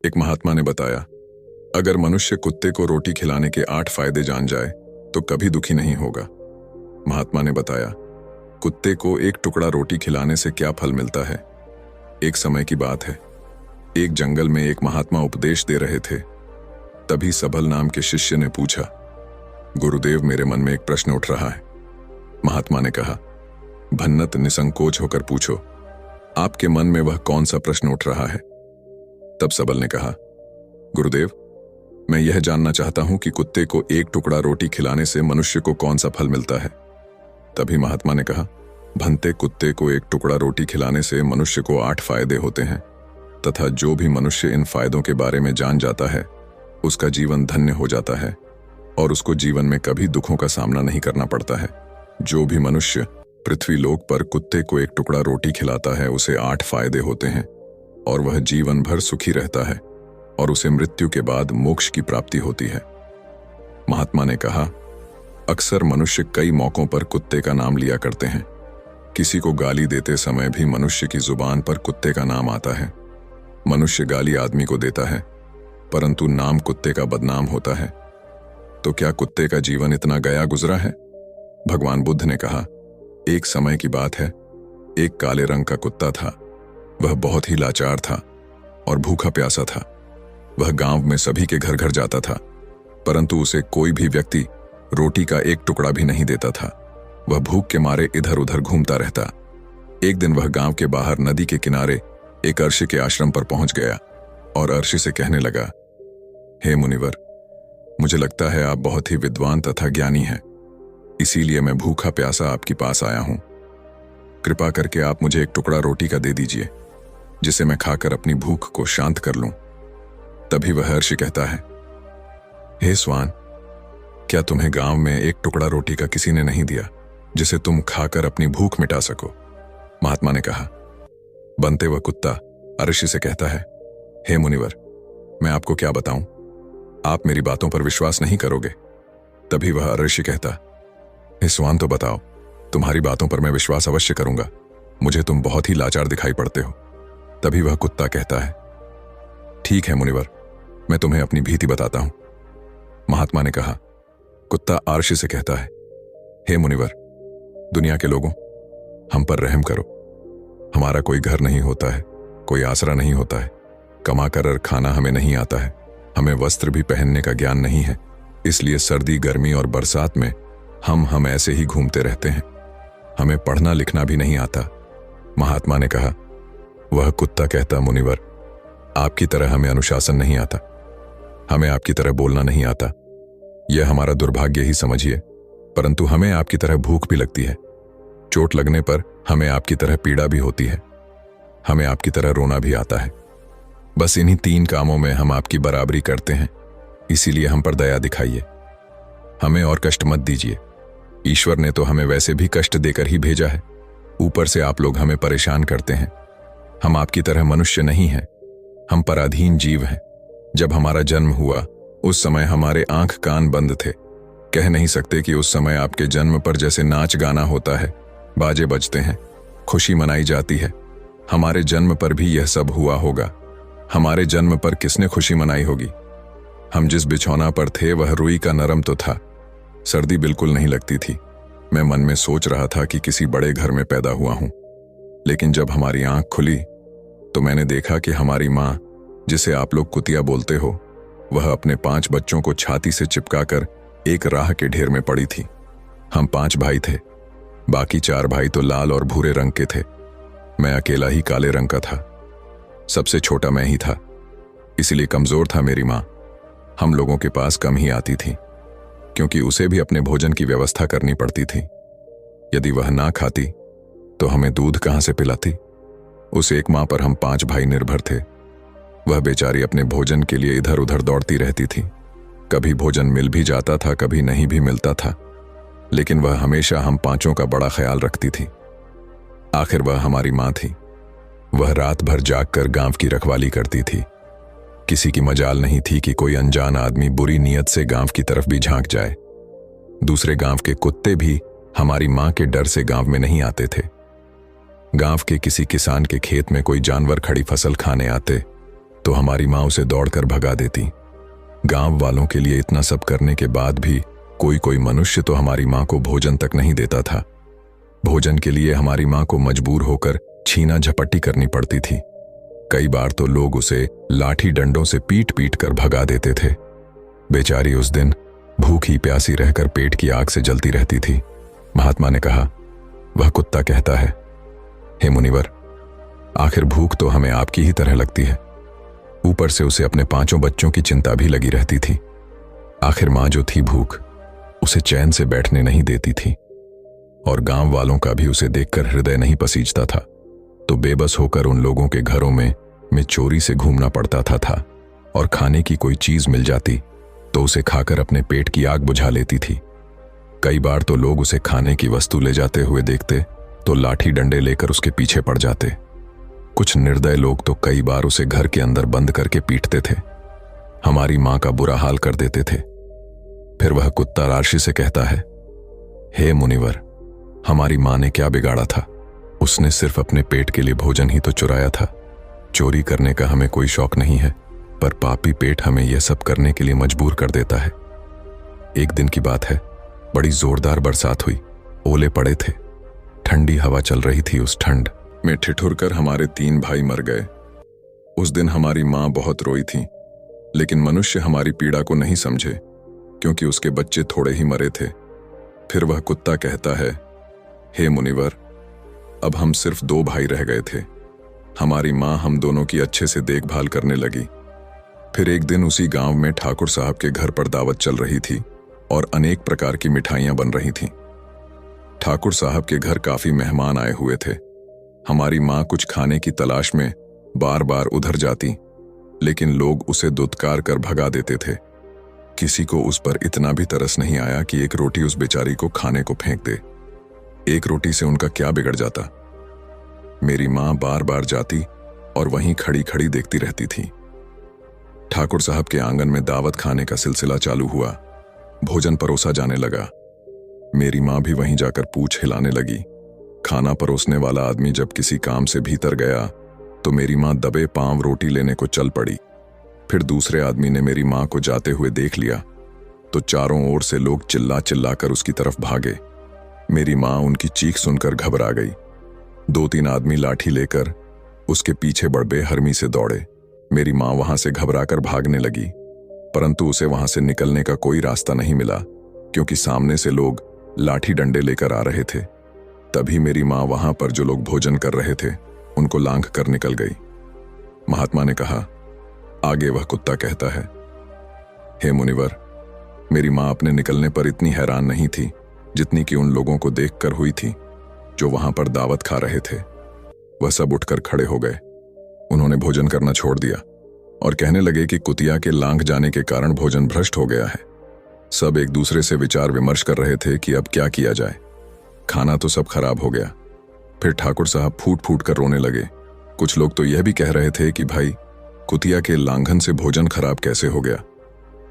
एक महात्मा ने बताया, अगर मनुष्य कुत्ते को रोटी खिलाने के 8 फायदे जान जाए तो कभी दुखी नहीं होगा। महात्मा ने बताया, कुत्ते को एक टुकड़ा रोटी खिलाने से क्या फल मिलता है। एक समय की बात है, एक जंगल में एक महात्मा उपदेश दे रहे थे। तभी सबल नाम के शिष्य ने पूछा, गुरुदेव, मेरे मन में एक प्रश्न उठ रहा है। महात्मा ने कहा, भन्नत निसंकोच होकर पूछो, आपके मन में वह कौन सा प्रश्न उठ रहा है। तब सबल ने कहा, गुरुदेव, मैं यह जानना चाहता हूं कि कुत्ते को एक टुकड़ा रोटी खिलाने से मनुष्य को कौन सा फल मिलता है। तभी महात्मा ने कहा, भन्ते, कुत्ते को एक टुकड़ा रोटी खिलाने से मनुष्य को 8 फायदे होते हैं तथा जो भी मनुष्य इन फायदों के बारे में जान जाता है उसका जीवन धन्य हो जाता है और उसको जीवन में कभी दुखों का सामना नहीं करना पड़ता है। जो भी मनुष्य पृथ्वी लोक पर कुत्ते को एक टुकड़ा रोटी खिलाता है उसे 8 फायदे होते हैं और वह जीवन भर सुखी रहता है और उसे मृत्यु के बाद मोक्ष की प्राप्ति होती है। महात्मा ने कहा, अक्सर मनुष्य कई मौकों पर कुत्ते का नाम लिया करते हैं। किसी को गाली देते समय भी मनुष्य की जुबान पर कुत्ते का नाम आता है। मनुष्य गाली आदमी को देता है परंतु नाम कुत्ते का बदनाम होता है। तो क्या कुत्ते का जीवन इतना गया गुजरा है? भगवान बुद्ध ने कहा, एक समय की बात है, एक काले रंग का कुत्ता था। वह बहुत ही लाचार था और भूखा प्यासा था। वह गांव में सभी के घर घर जाता था परंतु उसे कोई भी व्यक्ति रोटी का एक टुकड़ा भी नहीं देता था। वह भूख के मारे इधर उधर घूमता रहता। एक दिन वह गांव के बाहर नदी के किनारे एक अर्षि के आश्रम पर पहुंच गया और अर्षि से कहने लगा, हे मुनिवर, मुझे लगता है आप बहुत ही विद्वान तथा ज्ञानी हैं, इसीलिए मैं भूखा प्यासा आपके पास आया हूं। कृपा करके आप मुझे एक टुकड़ा रोटी का दे दीजिए जिसे मैं खाकर अपनी भूख को शांत कर लूं। तभी वह अर्षि कहता है, हे स्वान, क्या तुम्हें गांव में एक टुकड़ा रोटी का किसी ने नहीं दिया जिसे तुम खाकर अपनी भूख मिटा सको? महात्मा ने कहा। बनते वह कुत्ता अर्षि से कहता है, हे मुनिवर, मैं आपको क्या बताऊं, आप मेरी बातों पर विश्वास नहीं करोगे। तभी वह अर्षि कहता, हे स्वान, तो बताओ, तुम्हारी बातों पर मैं विश्वास अवश्य करूंगा, मुझे तुम बहुत ही लाचार दिखाई पड़ते हो। तभी वह कुत्ता कहता है, ठीक है मुनिवर, मैं तुम्हें अपनी भीति बताता हूं। महात्मा ने कहा। कुत्ता अर्षि से कहता है, हे मुनिवर, दुनिया के लोगों, हम पर रहम करो। हमारा कोई घर नहीं होता है, कोई आसरा नहीं होता है, कमा कर खाना हमें नहीं आता है, हमें वस्त्र भी पहनने का ज्ञान नहीं है, इसलिए सर्दी, गर्मी और बरसात में हम ऐसे ही घूमते रहते हैं। हमें पढ़ना लिखना भी नहीं आता। महात्मा ने कहा। वह कुत्ता कहता, मुनिवर, आपकी तरह हमें अनुशासन नहीं आता, हमें आपकी तरह बोलना नहीं आता। यह हमारा दुर्भाग्य ही समझिए, परंतु हमें आपकी तरह भूख भी लगती है। चोट लगने पर हमें आपकी तरह पीड़ा भी होती है, हमें आपकी तरह रोना भी आता है। बस इन्हीं 3 कामों में हम आपकी बराबरी करते हैं, इसीलिए हम पर दया दिखाइए, हमें और कष्ट मत दीजिए। ईश्वर ने तो हमें वैसे भी कष्ट देकर ही भेजा है, ऊपर से आप लोग हमें परेशान करते हैं। हम आपकी तरह मनुष्य नहीं हैं, हम पराधीन जीव हैं। जब हमारा जन्म हुआ उस समय हमारे आंख कान बंद थे। कह नहीं सकते कि उस समय आपके जन्म पर जैसे नाच गाना होता है, बाजे बजते हैं, खुशी मनाई जाती है, हमारे जन्म पर भी यह सब हुआ होगा। हमारे जन्म पर किसने खुशी मनाई होगी? हम जिस बिछौना पर थे वह रुई का नरम तो था, सर्दी बिल्कुल नहीं लगती थी। मैं मन में सोच रहा था कि किसी बड़े घर में पैदा हुआ हूं, लेकिन जब हमारी आंख खुली तो मैंने देखा कि हमारी माँ, जिसे आप लोग कुतिया बोलते हो, वह अपने 5 बच्चों को छाती से चिपकाकर एक राह के ढेर में पड़ी थी। हम 5 भाई थे, बाकी 4 भाई तो लाल और भूरे रंग के थे, मैं अकेला ही काले रंग का था। सबसे छोटा मैं ही था, इसलिए कमजोर था मेरी माँ। हम लोगों के पास कम ही आती थी क्योंकि उसे भी अपने भोजन की व्यवस्था करनी पड़ती थी। यदि वह ना खाती तो हमें दूध कहां से पिलाती? उस एक माँ पर हम 5 भाई निर्भर थे। वह बेचारी अपने भोजन के लिए इधर उधर दौड़ती रहती थी। कभी भोजन मिल भी जाता था, कभी नहीं भी मिलता था, लेकिन वह हमेशा हम 5 का बड़ा ख्याल रखती थी। आखिर वह हमारी माँ थी। वह रात भर जागकर गांव की रखवाली करती थी। किसी की मजाल नहीं थी कि कोई अनजान आदमी बुरी नीयत से गांव की तरफ भी झांक जाए। दूसरे गांव के कुत्ते भी हमारी मां के डर से गांव में नहीं आते थे। गांव के किसी किसान के खेत में कोई जानवर खड़ी फसल खाने आते तो हमारी माँ उसे दौड़कर भगा देती। गांव वालों के लिए इतना सब करने के बाद भी कोई कोई मनुष्य तो हमारी माँ को भोजन तक नहीं देता था। भोजन के लिए हमारी माँ को मजबूर होकर छीना झपट्टी करनी पड़ती थी। कई बार तो लोग उसे लाठी डंडों से पीट पीट कर भगा देते थे। बेचारी उस दिन भूखी प्यासी रहकर पेट की आग से जलती रहती थी। महात्मा ने कहा, वह कुत्ता कहता है, हे मुनिवर, आखिर भूख तो हमें आपकी ही तरह लगती है। ऊपर से उसे अपने 5 बच्चों की चिंता भी लगी रहती थी। आखिर माँ जो थी भूख उसे चैन से बैठने नहीं देती थी और गांव वालों का भी उसे देखकर हृदय नहीं पसीजता था। तो बेबस होकर उन लोगों के घरों में चोरी से घूमना पड़ता था और खाने की कोई चीज मिल जाती तो उसे खाकर अपने पेट की आग बुझा लेती थी। कई बार तो लोग उसे खाने की वस्तु ले जाते हुए देखते तो लाठी डंडे लेकर उसके पीछे पड़ जाते। कुछ निर्दय लोग तो कई बार उसे घर के अंदर बंद करके पीटते थे। हमारी माँ का बुरा हाल कर देते थे। फिर वह कुत्ता राशि से कहता है, हे मुनिवर, हमारी माँ ने क्या बिगाड़ा था? उसने सिर्फ अपने पेट के लिए भोजन ही तो चुराया था। चोरी करने का हमें कोई शौक नहीं है, पर पापी पेट हमें यह सब करने के लिए मजबूर कर देता है। एक दिन की बात है, बड़ी जोरदार बरसात हुई, ओले पड़े थे, ठंडी हवा चल रही थी। उस ठंड में ठिठुरकर हमारे 3 भाई मर गए। उस दिन हमारी माँ बहुत रोई थी, लेकिन मनुष्य हमारी पीड़ा को नहीं समझे क्योंकि उसके बच्चे थोड़े ही मरे थे। फिर वह कुत्ता कहता है, हे मुनिवर, अब हम सिर्फ 2 भाई रह गए थे। हमारी माँ हम दोनों की अच्छे से देखभाल करने लगी। फिर एक दिन उसी गांव में ठाकुर साहब के घर पर दावत चल रही थी और अनेक प्रकार की मिठाइयां बन रही थीं। ठाकुर साहब के घर काफी मेहमान आए हुए थे। हमारी माँ कुछ खाने की तलाश में बार बार उधर जाती, लेकिन लोग उसे दुत्कार कर भगा देते थे। किसी को उस पर इतना भी तरस नहीं आया कि एक रोटी उस बेचारी को खाने को फेंक दे। एक रोटी से उनका क्या बिगड़ जाता? मेरी माँ बार बार जाती और वहीं खड़ी खड़ी देखती रहती थी। ठाकुर साहब के आंगन में दावत खाने का सिलसिला चालू हुआ। भोजन परोसा जाने लगा। मेरी माँ भी वहीं जाकर पूछ हिलाने लगी। खाना परोसने वाला आदमी जब किसी काम से भीतर गया तो मेरी माँ दबे पांव रोटी लेने को चल पड़ी। फिर दूसरे आदमी ने मेरी माँ को जाते हुए देख लिया तो चारों ओर से लोग चिल्ला चिल्ला कर उसकी तरफ भागे। मेरी माँ उनकी चीख सुनकर घबरा गई। 2-3 आदमी लाठी लेकर उसके पीछे बढ़ बेहरमी से दौड़े। मेरी माँ वहां से घबराकर भागने लगी, परंतु उसे वहां से निकलने का कोई रास्ता नहीं मिला क्योंकि सामने से लोग लाठी डंडे लेकर आ रहे थे। तभी मेरी माँ वहां पर जो लोग भोजन कर रहे थे उनको लांघ कर निकल गई। महात्मा ने कहा, आगे वह कुत्ता कहता है, हे मुनिवर, मेरी माँ अपने निकलने पर इतनी हैरान नहीं थी जितनी कि उन लोगों को देखकर हुई थी जो वहां पर दावत खा रहे थे। वह सब उठकर खड़े हो गए। उन्होंने भोजन करना छोड़ दिया और कहने लगे कि कुतिया के लांघ जाने के कारण भोजन भ्रष्ट हो गया है। सब एक दूसरे से विचार विमर्श कर रहे थे कि अब क्या किया जाए। खाना तो सब खराब हो गया। फिर ठाकुर साहब फूट फूट कर रोने लगे। कुछ लोग तो यह भी कह रहे थे कि भाई, कुतिया के लांघन से भोजन खराब कैसे हो गया?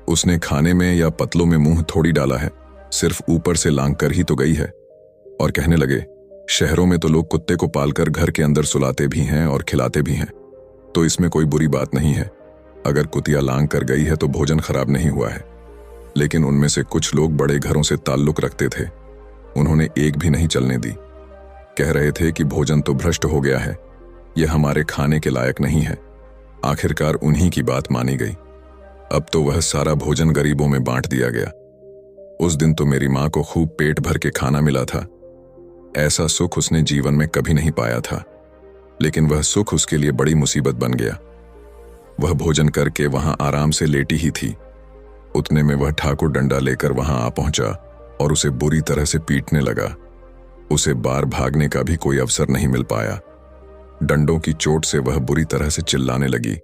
उसने खाने में या पतलों में मुंह थोड़ी डाला है, सिर्फ ऊपर से लांघ कर ही तो गई है। और कहने लगे, शहरों में तो लोग कुत्ते को पालकर घर के अंदर सुलाते भी हैं और खिलाते भी हैं, तो इसमें कोई बुरी बात नहीं है। अगर कुतिया लांघ कर गई है तो भोजन खराब नहीं हुआ है। लेकिन उनमें से कुछ लोग बड़े घरों से ताल्लुक रखते थे। उन्होंने एक भी नहीं चलने दी। कह रहे थे कि भोजन तो भ्रष्ट हो गया है, यह हमारे खाने के लायक नहीं है। आखिरकार उन्हीं की बात मानी गई। अब तो वह सारा भोजन गरीबों में बांट दिया गया। उस दिन तो मेरी माँ को खूब पेट भर के खाना मिला था। ऐसा सुख उसने जीवन में कभी नहीं पाया था, लेकिन वह सुख उसके लिए बड़ी मुसीबत बन गया। वह भोजन करके वहां आराम से लेटी ही थी। उतने में वह ठाकुर डंडा लेकर वहां आ पहुंचा और उसे बुरी तरह से पीटने लगा। उसे बाहर भागने का भी कोई अवसर नहीं मिल पाया। डंडों की चोट से वह बुरी तरह से चिल्लाने लगी।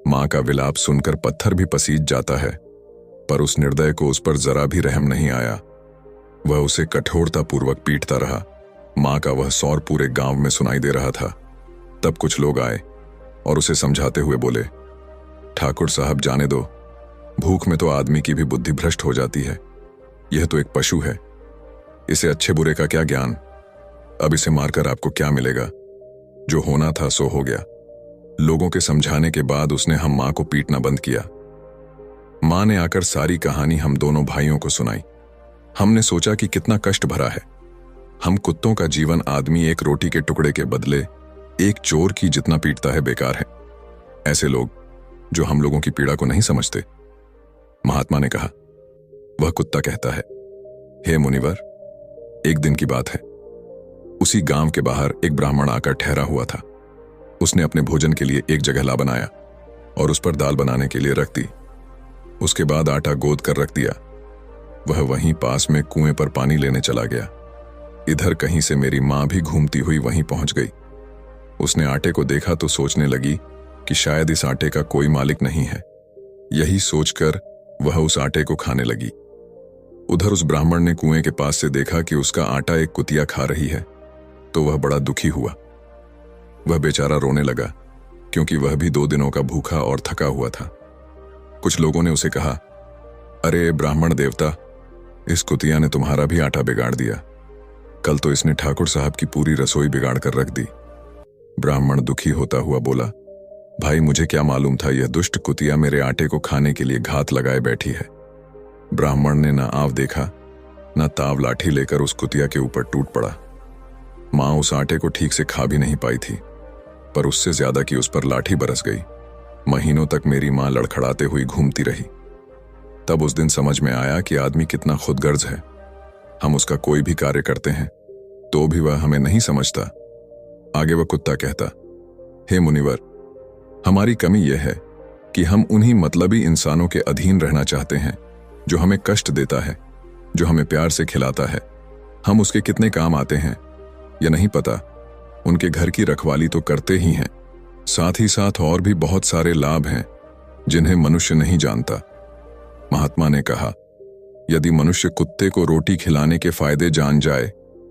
मां का विलाप सुनकर पत्थर भी पसीज जाता है, पर उस निर्दय को उस पर जरा भी रहम नहीं आया। वह उसे कठोरतापूर्वक पीटता रहा। मां का वह सौर पूरे गांव में सुनाई दे रहा था। तब कुछ लोग आए और उसे समझाते हुए बोले, ठाकुर साहब, जाने दो, भूख में तो आदमी की भी बुद्धि भ्रष्ट हो जाती है। यह तो एक पशु है, इसे अच्छे बुरे का क्या ज्ञान। अब इसे मारकर आपको क्या मिलेगा? जो होना था सो हो गया। लोगों के समझाने के बाद उसने हम मां को पीटना बंद किया। मां ने आकर सारी कहानी हम दोनों भाइयों को सुनाई। हमने सोचा कि कितना कष्ट भरा है। हम कुत्तों का जीवन आदमी एक रोटी के टुकड़े के बदले एक चोर की जितना पीटता है बेकार है। ऐसे लोग जो हम लोगों की पीड़ा को नहीं समझते। महात्मा ने कहा, वह कुत्ता कहता है, हे मुनिवर, एक दिन की बात है। उसी गांव के बाहर एक ब्राह्मण आकर ठहरा हुआ था। उसने अपने भोजन के लिए एक जगहला बनाया और उस पर दाल बनाने के लिए रख दी। उसके बाद आटा गोद कर रख दिया। वह वहीं पास में कुएं पर पानी लेने चला गया। इधर कहीं से मेरी मां भी घूमती हुई वहीं पहुंच गई। उसने आटे को देखा तो सोचने लगी कि शायद इस आटे का कोई मालिक नहीं है। यही सोचकर वह उस आटे को खाने लगी। उधर उस ब्राह्मण ने कुएं के पास से देखा कि उसका आटा एक कुतिया खा रही है, तो वह बड़ा दुखी हुआ। वह बेचारा रोने लगा, क्योंकि वह भी 2 दिनों का भूखा और थका हुआ था। कुछ लोगों ने उसे कहा, अरे ब्राह्मण देवता, इस कुतिया ने तुम्हारा भी आटा बिगाड़ दिया। कल तो इसने ठाकुर साहब की पूरी रसोई बिगाड़ कर रख दी। ब्राह्मण दुखी होता हुआ बोला, भाई मुझे क्या मालूम था यह दुष्ट कुतिया मेरे आटे को खाने के लिए घात लगाए बैठी है। ब्राह्मण ने ना आव देखा न ताव लाठी लेकर उस कुतिया के ऊपर टूट पड़ा। मां उस आटे को ठीक से खा भी नहीं पाई थी, पर उससे ज्यादा कि उस पर लाठी बरस गई। महीनों तक मेरी मां लड़खड़ाते हुई घूमती रही। तब उस दिन समझ में आया कि आदमी कितना खुदगर्ज है। हम उसका कोई भी कार्य करते हैं तो भी वह हमें नहीं समझता। आगे वह कुत्ता कहता, हे मुनिवर, हमारी कमी यह है कि हम उन्हीं मतलबी इंसानों के अधीन रहना चाहते हैं जो हमें कष्ट देता है, जो हमें प्यार से खिलाता है। हम उसके कितने काम आते हैं यह नहीं पता। उनके घर की रखवाली तो करते ही हैं, साथ ही साथ और भी बहुत सारे लाभ हैं जिन्हें मनुष्य नहीं जानता। महात्मा ने कहा, यदि मनुष्य कुत्ते को रोटी खिलाने के फायदे जान जाए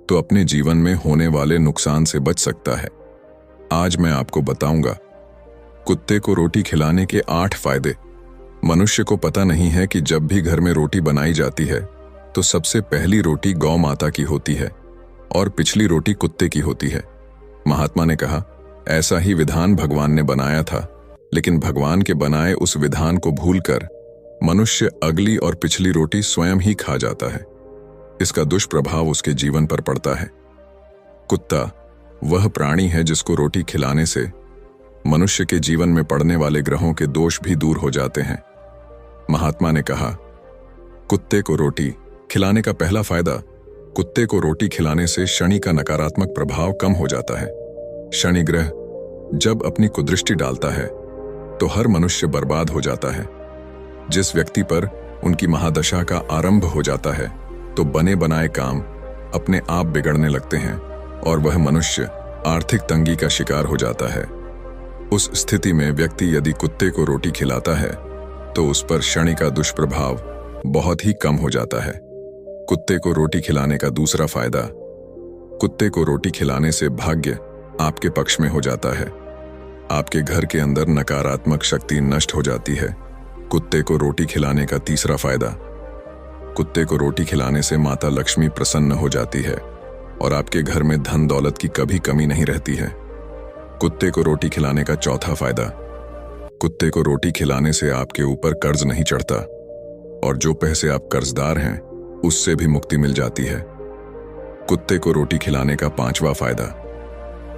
तो अपने जीवन में होने वाले नुकसान से बच सकता है। आज मैं आपको बताऊंगा कुत्ते को रोटी खिलाने के 8 फायदे। मनुष्य को पता नहीं है कि जब भी घर में रोटी बनाई जाती है तो सबसे पहली रोटी गौ माता की होती है और पिछली रोटी कुत्ते की होती है। महात्मा ने कहा, ऐसा ही विधान भगवान ने बनाया था, लेकिन भगवान के बनाए उस विधान को भूलकर मनुष्य अगली और पिछली रोटी स्वयं ही खा जाता है। इसका दुष्प्रभाव उसके जीवन पर पड़ता है। कुत्ता वह प्राणी है जिसको रोटी खिलाने से मनुष्य के जीवन में पड़ने वाले ग्रहों के दोष भी दूर हो जाते हैं। महात्मा ने कहा, कुत्ते को रोटी खिलाने का पहला फायदा, कुत्ते को रोटी खिलाने से शनि का नकारात्मक प्रभाव कम हो जाता है। शनि ग्रह जब अपनी कुदृष्टि डालता है तो हर मनुष्य बर्बाद हो जाता है। जिस व्यक्ति पर उनकी महादशा का आरंभ हो जाता है तो बने बनाए काम अपने आप बिगड़ने लगते हैं और वह मनुष्य आर्थिक तंगी का शिकार हो जाता है। उस स्थिति में व्यक्ति यदि कुत्ते को रोटी खिलाता है तो उस पर शनि का दुष्प्रभाव बहुत ही कम हो जाता है। कुत्ते को रोटी खिलाने का दूसरा फायदा, कुत्ते को रोटी खिलाने से भाग्य आपके पक्ष में हो जाता है। आपके घर के अंदर नकारात्मक शक्ति नष्ट हो जाती है। कुत्ते को रोटी खिलाने का तीसरा फायदा, कुत्ते को रोटी खिलाने से माता लक्ष्मी प्रसन्न हो जाती है और आपके घर में धन दौलत की कभी कमी नहीं रहती है। कुत्ते को रोटी खिलाने का चौथा फायदा, कुत्ते को रोटी खिलाने से आपके ऊपर कर्ज नहीं चढ़ता और जो पैसे आप कर्जदार हैं उससे भी मुक्ति मिल जाती है। कुत्ते को रोटी खिलाने का पांचवा फायदा,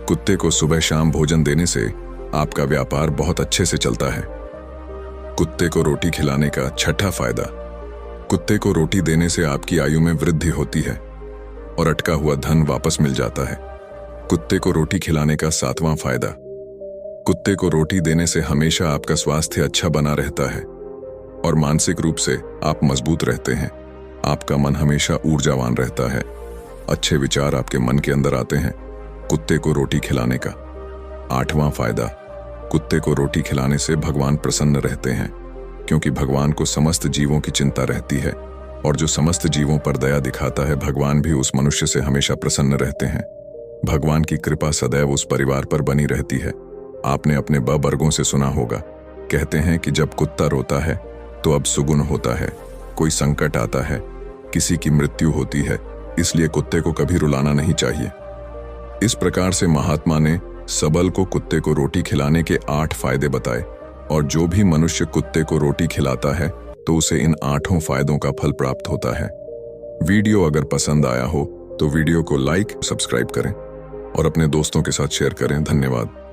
कुत्ते को सुबह शाम भोजन देने से आपका व्यापार बहुत अच्छे से चलता है। कुत्ते को रोटी खिलाने का छठा फायदा, कुत्ते को रोटी देने से आपकी आयु में वृद्धि होती है और अटका हुआ धन वापस मिल जाता है। कुत्ते को रोटी खिलाने का सातवां फायदा, कुत्ते को रोटी देने से हमेशा आपका स्वास्थ्य अच्छा बना रहता है और मानसिक रूप से आप मजबूत रहते हैं। आपका मन हमेशा ऊर्जावान रहता है। अच्छे विचार आपके मन के अंदर आते हैं। कुत्ते को रोटी खिलाने का आठवां फायदा, कुत्ते को रोटी खिलाने से भगवान प्रसन्न रहते हैं, क्योंकि भगवान को समस्त जीवों की चिंता रहती है और जो समस्त जीवों पर दया दिखाता है भगवान भी उस मनुष्य से हमेशा प्रसन्न रहते हैं। भगवान की कृपा सदैव उस परिवार पर बनी रहती है। आपने अपने बुजुर्गों से सुना होगा, कहते हैं कि जब कुत्ता रोता है तो अब सुगुन होता है, कोई संकट आता है, किसी की मृत्यु होती है, इसलिए कुत्ते को कभी रुलाना नहीं चाहिए। इस प्रकार से महात्मा ने सबल को कुत्ते को रोटी खिलाने के 8 फायदे बताए और जो भी मनुष्य कुत्ते को रोटी खिलाता है तो उसे इन 8 फायदों का फल प्राप्त होता है। वीडियो अगर पसंद आया हो तो वीडियो को लाइक, सब्सक्राइब करें और अपने दोस्तों के साथ शेयर करें। धन्यवाद।